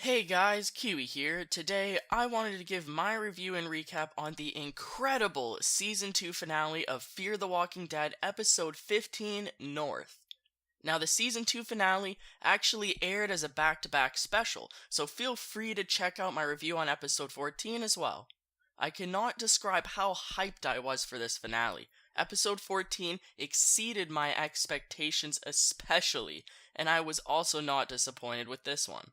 Hey guys, Kiwi here. Today, I wanted to give my review and recap on the incredible Season 2 finale of Fear the Walking Dead Episode 15, North. Now, the Season 2 finale actually aired as a back-to-back special, so feel free to check out my review on Episode 14 as well. I cannot describe how hyped I was for this finale. Episode 14 exceeded my expectations especially, and I was also not disappointed with this one.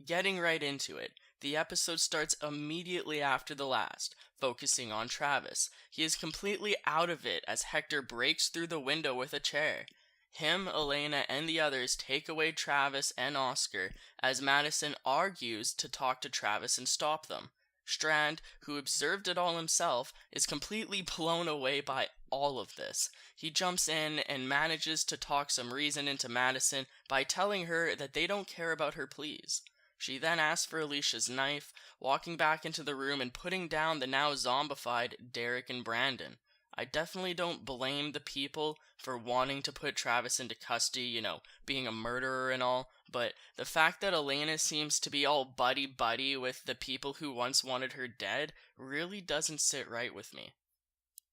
Getting right into it, the episode starts immediately after the last, focusing on Travis. He is completely out of it as Hector breaks through the window with a chair. Him, Elena, and the others take away Travis and Oscar as Madison argues to talk to Travis and stop them. Strand, who observed it all himself, is completely blown away by all of this. He jumps in and manages to talk some reason into Madison by telling her that they don't care about her pleas. She then asks for Alicia's knife, walking back into the room and putting down the now zombified Derek and Brandon. I definitely don't blame the people for wanting to put Travis into custody, being a murderer and all, but the fact that Elena seems to be all buddy-buddy with the people who once wanted her dead really doesn't sit right with me.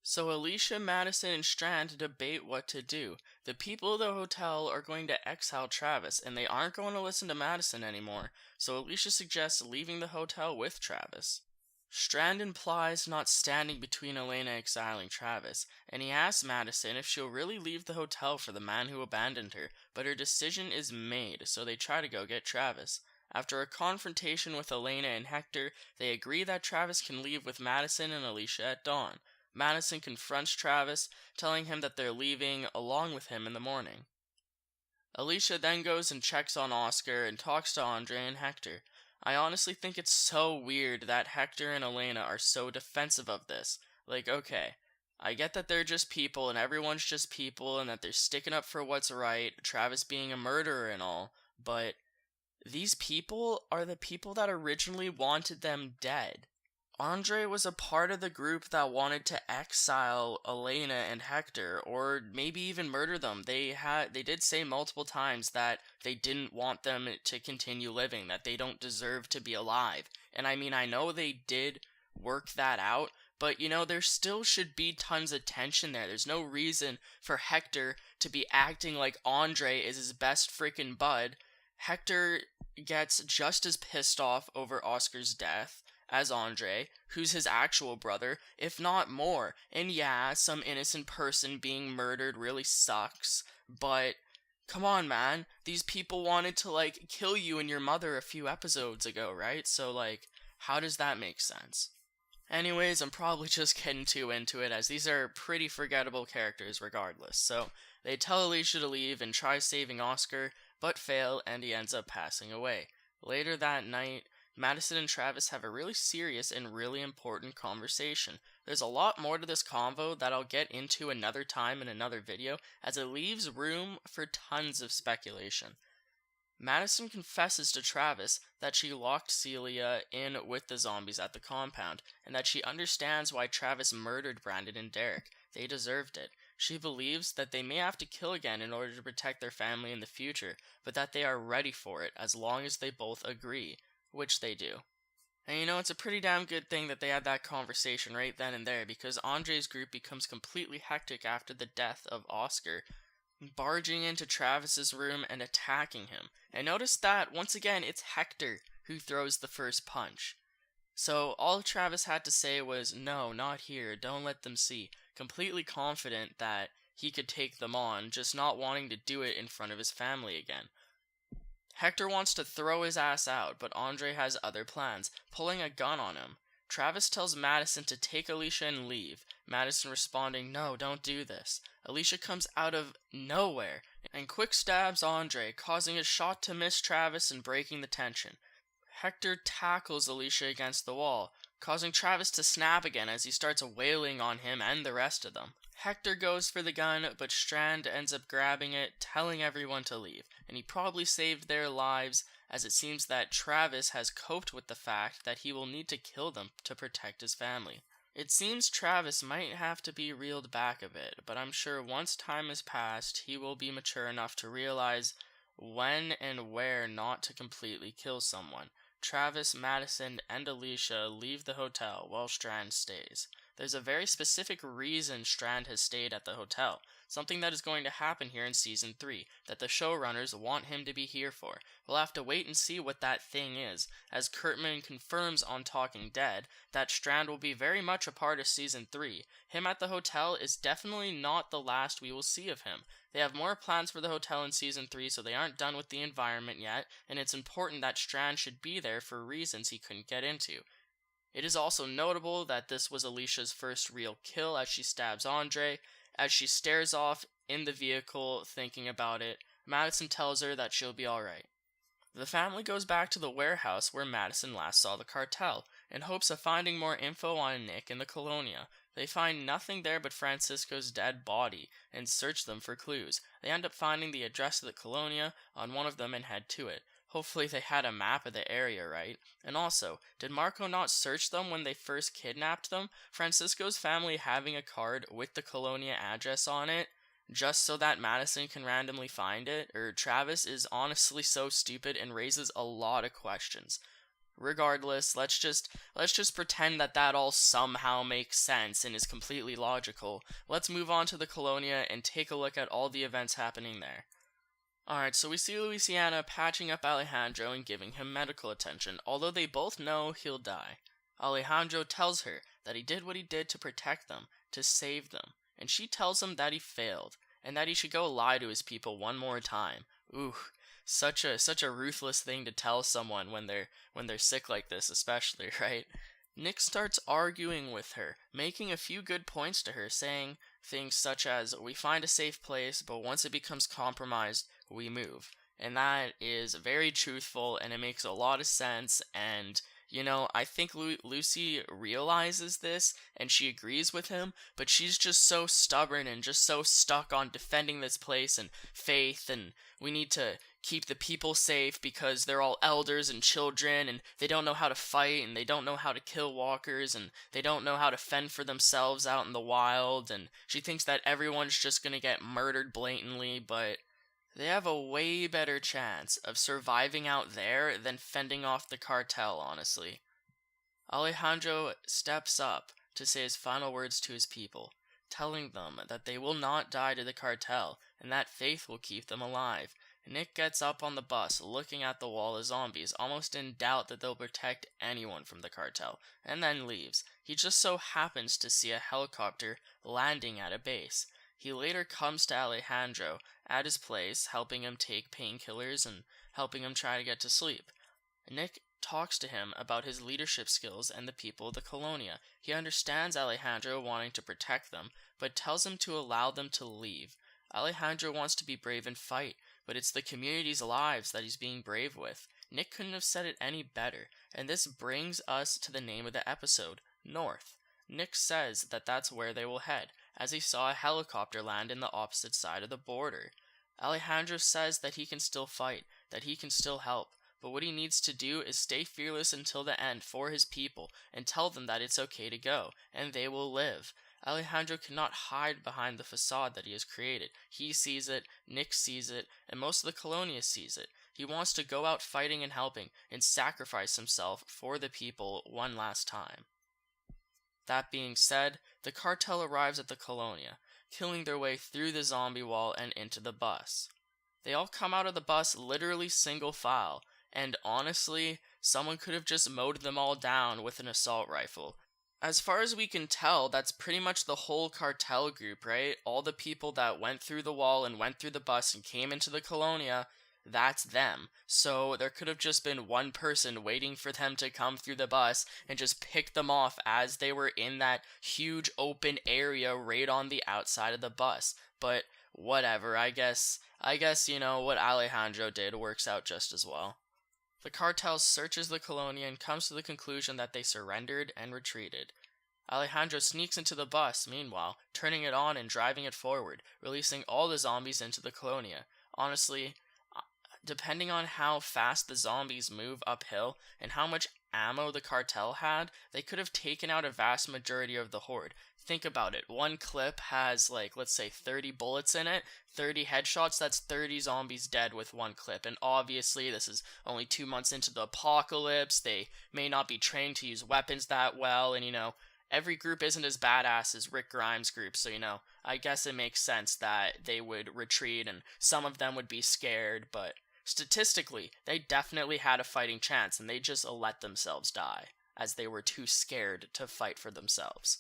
So Alicia, Madison, and Strand debate what to do. The people of the hotel are going to exile Travis, and they aren't going to listen to Madison anymore, so Alicia suggests leaving the hotel with Travis. Strand implies not standing between Elena exiling Travis, and he asks Madison if she'll really leave the hotel for the man who abandoned her, but her decision is made, so they try to go get Travis. After a confrontation with Elena and Hector, they agree that Travis can leave with Madison and Alicia at dawn. Madison confronts Travis, telling him that they're leaving along with him in the morning. Alicia then goes and checks on Oscar and talks to Andre and Hector. I honestly think it's so weird that Hector and Elena are so defensive of this. Okay, I get that they're just people and everyone's just people and that they're sticking up for what's right, Travis being a murderer and all, but these people are the people that originally wanted them dead. Andre was a part of the group that wanted to exile Elena and Hector, or maybe even murder them. They did say multiple times that they didn't want them to continue living, that they don't deserve to be alive. And I mean, I know they did work that out, but there still should be tons of tension there. There's no reason for Hector to be acting like Andre is his best freaking bud. Hector gets just as pissed off over Oscar's death as Andre, who's his actual brother, if not more. And yeah, some innocent person being murdered really sucks, but come on, man. These people wanted to, kill you and your mother a few episodes ago, right? So, how does that make sense? Anyways, I'm probably just getting too into it, as these are pretty forgettable characters regardless. So, they tell Alicia to leave and try saving Oscar, but fail, and he ends up passing away. Later that night, Madison and Travis have a really serious and really important conversation. There's a lot more to this convo that I'll get into another time in another video, as it leaves room for tons of speculation. Madison confesses to Travis that she locked Celia in with the zombies at the compound, and that she understands why Travis murdered Brandon and Derek. They deserved it. She believes that they may have to kill again in order to protect their family in the future, but that they are ready for it as long as they both agree. Which they do. And it's a pretty damn good thing that they had that conversation right then and there, because Andre's group becomes completely hectic after the death of Oscar, barging into Travis's room and attacking him. And notice that, once again, it's Hector who throws the first punch. So all Travis had to say was, "No, not here, don't let them see," completely confident that he could take them on, just not wanting to do it in front of his family again. Hector wants to throw his ass out, but Andre has other plans, pulling a gun on him. Travis tells Madison to take Alicia and leave, Madison responding, "No, don't do this." Alicia comes out of nowhere and quick stabs Andre, causing a shot to miss Travis and breaking the tension. Hector tackles Alicia against the wall, causing Travis to snap again as he starts wailing on him and the rest of them. Hector goes for the gun, but Strand ends up grabbing it, telling everyone to leave, and he probably saved their lives, as it seems that Travis has coped with the fact that he will need to kill them to protect his family. It seems Travis might have to be reeled back a bit, but I'm sure once time has passed, he will be mature enough to realize when and where not to completely kill someone. Travis, Madison, and Alicia leave the hotel while Strand stays. There's a very specific reason Strand has stayed at the hotel, something that is going to happen here in Season 3, that the showrunners want him to be here for. We'll have to wait and see what that thing is, as Kurtman confirms on Talking Dead that Strand will be very much a part of Season 3. Him at the hotel is definitely not the last we will see of him. They have more plans for the hotel in Season 3, so they aren't done with the environment yet, and it's important that Strand should be there for reasons he couldn't get into. It is also notable that this was Alicia's first real kill as she stabs Andre. As she stares off in the vehicle thinking about it, Madison tells her that she'll be alright. The family goes back to the warehouse where Madison last saw the cartel, in hopes of finding more info on Nick and the Colonia. They find nothing there but Francisco's dead body, and search them for clues. They end up finding the address of the Colonia on one of them and head to it. Hopefully they had a map of the area, right? And also, did Marco not search them when they first kidnapped them? Francisco's family having a card with the Colonia address on it, just so that Madison can randomly find it? Or Travis is honestly so stupid and raises a lot of questions. Regardless, let's just pretend that all somehow makes sense and is completely logical. Let's move on to the Colonia and take a look at all the events happening there. Alright, so we see Louisiana patching up Alejandro and giving him medical attention, although they both know he'll die. Alejandro tells her that he did what he did to protect them, to save them, and she tells him that he failed, and that he should go lie to his people one more time. Ooh, such a ruthless thing to tell someone when they're sick like this, especially, right? Nick starts arguing with her, making a few good points to her, saying things such as, "We find a safe place, but once it becomes compromised, we move." And that is very truthful, and it makes a lot of sense, and I think Lucy realizes this, and she agrees with him, but she's just so stubborn and just so stuck on defending this place and faith, and we need to keep the people safe because they're all elders and children, and they don't know how to fight, and they don't know how to kill walkers, and they don't know how to fend for themselves out in the wild, and she thinks that everyone's just gonna get murdered blatantly, but they have a way better chance of surviving out there than fending off the cartel, honestly. Alejandro steps up to say his final words to his people, telling them that they will not die to the cartel, and that faith will keep them alive. Nick gets up on the bus, looking at the wall of zombies, almost in doubt that they'll protect anyone from the cartel, and then leaves. He just so happens to see a helicopter landing at a base. He later comes to Alejandro at his place, helping him take painkillers and helping him try to get to sleep. Nick talks to him about his leadership skills and the people of the Colonia. He understands Alejandro wanting to protect them, but tells him to allow them to leave. Alejandro wants to be brave and fight, but it's the community's lives that he's being brave with. Nick couldn't have said it any better, and this brings us to the name of the episode, North. Nick says that that's where they will head, as he saw a helicopter land in the opposite side of the border. Alejandro says that he can still fight, that he can still help, but what he needs to do is stay fearless until the end for his people, and tell them that it's okay to go, and they will live. Alejandro cannot hide behind the facade that he has created. He sees it, Nick sees it, and most of the Colonia sees it. He wants to go out fighting and helping, and sacrifice himself for the people one last time. That being said, the cartel arrives at the Colonia, killing their way through the zombie wall and into the bus. They all come out of the bus literally single file, and honestly, someone could have just mowed them all down with an assault rifle. As far as we can tell, that's pretty much the whole cartel group, right? All the people that went through the wall and went through the bus and came into the Colonia, that's them. So there could have just been one person waiting for them to come through the bus and just pick them off as they were in that huge open area right on the outside of the bus. But whatever, I guess what Alejandro did works out just as well. The cartel searches the Colonia and comes to the conclusion that they surrendered and retreated. Alejandro sneaks into the bus, meanwhile, turning it on and driving it forward, releasing all the zombies into the Colonia. Honestly, depending on how fast the zombies move uphill and how much ammo the cartel had, they could have taken out a vast majority of the horde. think about it. One clip has, like, let's say 30 bullets in it, 30 headshots, that's 30 zombies dead with one clip. And obviously, this is only 2 months into the apocalypse. They may not be trained to use weapons that well, and, every group isn't as badass as Rick Grimes' group, so, I guess it makes sense that they would retreat, and some of them would be scared, but statistically, they definitely had a fighting chance, and they just let themselves die, as they were too scared to fight for themselves.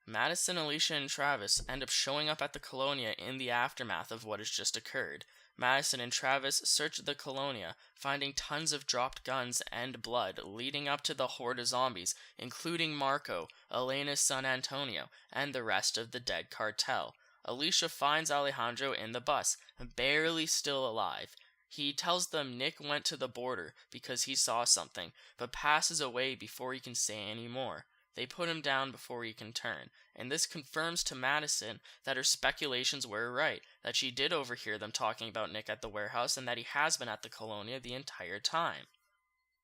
Madison, Alicia, and Travis end up showing up at the Colonia in the aftermath of what has just occurred. Madison and Travis search the Colonia, finding tons of dropped guns and blood leading up to the horde of zombies, including Marco, Elena's son Antonio, and the rest of the dead cartel. Alicia finds Alejandro in the bus, barely still alive. He tells them Nick went to the border because he saw something, but passes away before he can say any more. They put him down before he can turn, and this confirms to Madison that her speculations were right, that she did overhear them talking about Nick at the warehouse, and that he has been at the Colonia the entire time.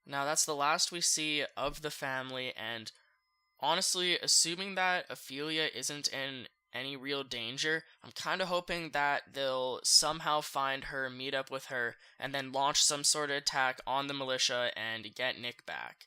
Now, that's the last we see of the family, and honestly, assuming that Ophelia isn't in any real danger, I'm kind of hoping that they'll somehow find her, meet up with her, and then launch some sort of attack on the militia and get Nick back.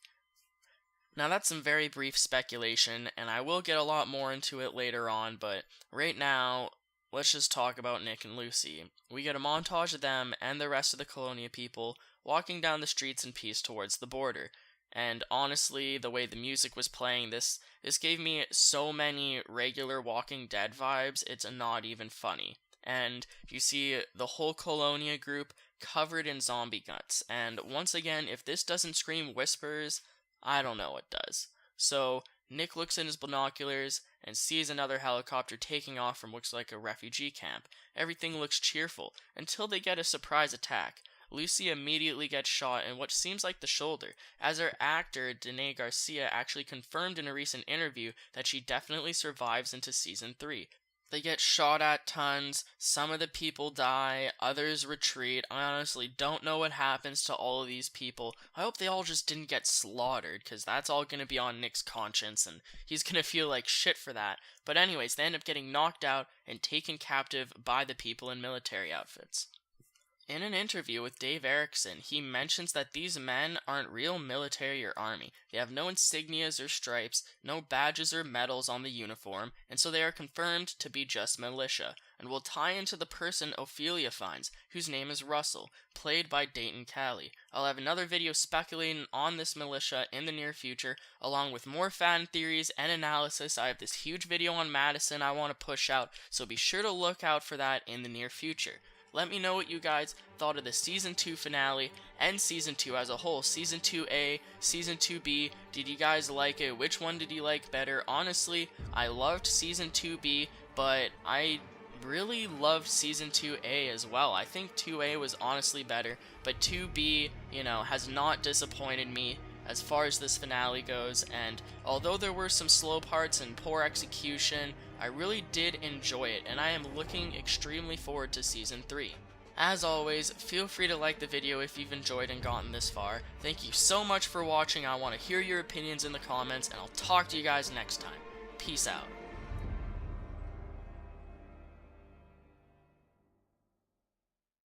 Now, that's some very brief speculation, and I will get a lot more into it later on, but right now, let's just talk about Nick and Lucy. We get a montage of them and the rest of the Colonia people walking down the streets in peace towards the border. And honestly, the way the music was playing, this gave me so many regular Walking Dead vibes, it's not even funny. And you see the whole Colonia group covered in zombie guts, and once again, if this doesn't scream Whispers, I don't know what does. So, Nick looks in his binoculars and sees another helicopter taking off from what looks like a refugee camp. Everything looks cheerful, until they get a surprise attack. Lucy immediately gets shot in what seems like the shoulder, as her actor, Danae Garcia, actually confirmed in a recent interview that she definitely survives into Season 3. They get shot at tons, some of the people die, others retreat. I honestly don't know what happens to all of these people. I hope they all just didn't get slaughtered, because that's all going to be on Nick's conscience, and he's going to feel like shit for that. But anyways, they end up getting knocked out and taken captive by the people in military outfits. In an interview with Dave Erickson, he mentions that these men aren't real military or army. They have no insignias or stripes, no badges or medals on the uniform, and so they are confirmed to be just militia, and will tie into the person Ophelia finds, whose name is Russell, played by Dayton Cali. I'll have another video speculating on this militia in the near future, along with more fan theories and analysis. I have this huge video on Madison I want to push out, so be sure to look out for that in the near future. Let me know what you guys thought of the Season 2 finale and Season 2 as a whole. Season 2A, Season 2B, did you guys like it? Which one did you like better? Honestly, I loved Season 2B, but I really loved Season 2A as well. I think 2A was honestly better, but 2B, has not disappointed me as far as this finale goes, and although there were some slow parts and poor execution, I really did enjoy it, and I am looking extremely forward to Season 3. As always, feel free to like the video if you've enjoyed and gotten this far. Thank you so much for watching. I want to hear your opinions in the comments, and I'll talk to you guys next time. Peace out.